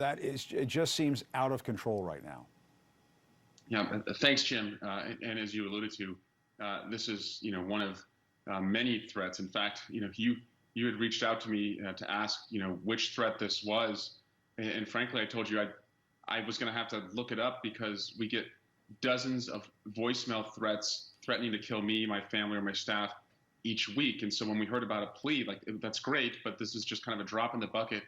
It just seems out of control right now. Yeah, thanks, Jim. And as you alluded to, this is one of many threats. In fact, you had reached out to me to ask which threat this was, and frankly, I told you I was going to have to look it up because we get dozens of voicemail threats threatening to kill me, my family, or my staff each week. And so when we heard about a plea, like, that's great, but this is just kind of a drop in the bucket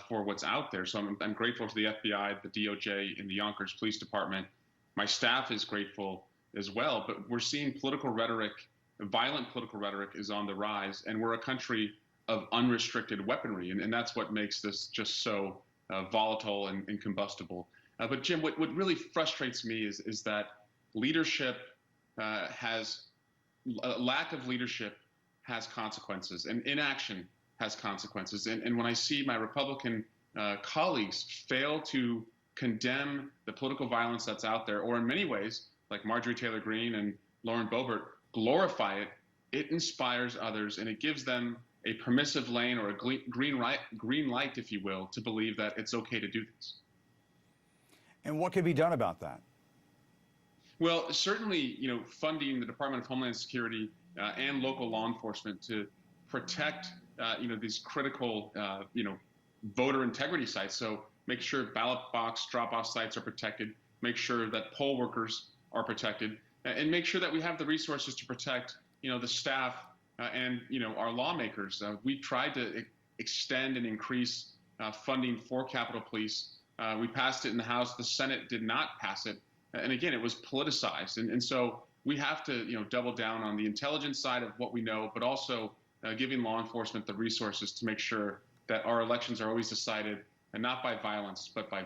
for what's out there. So I'm grateful to the FBI, the DOJ, and the Yonkers Police Department. My staff is grateful as well, but we're seeing political rhetoric, violent political rhetoric is on the rise, and we're a country of unrestricted weaponry, and that's what makes this just so volatile and combustible. But Jim, what really frustrates me is that leadership lack of leadership has consequences, and inaction has consequences. And when I see my Republican colleagues fail to condemn the political violence that's out there, or in many ways, like Marjorie Taylor Greene and Lauren Boebert, glorify it, it inspires others, and it gives them a permissive lane or a green light, if you will, to believe that it's okay to do this. And what can be done about that? Well, certainly, funding the Department of Homeland Security and local law enforcement to protect, these critical, voter integrity sites. So make sure ballot box drop-off sites are protected, make sure that poll workers are protected, and make sure that we have the resources to protect, the staff and, our lawmakers. We've tried to extend and increase funding for Capitol Police. We passed it in the House. The Senate did not pass it. And again, it was politicized. And so we have to, double down on the intelligence side of what we know, but also giving law enforcement the resources to make sure that our elections are always decided, and not by violence, but by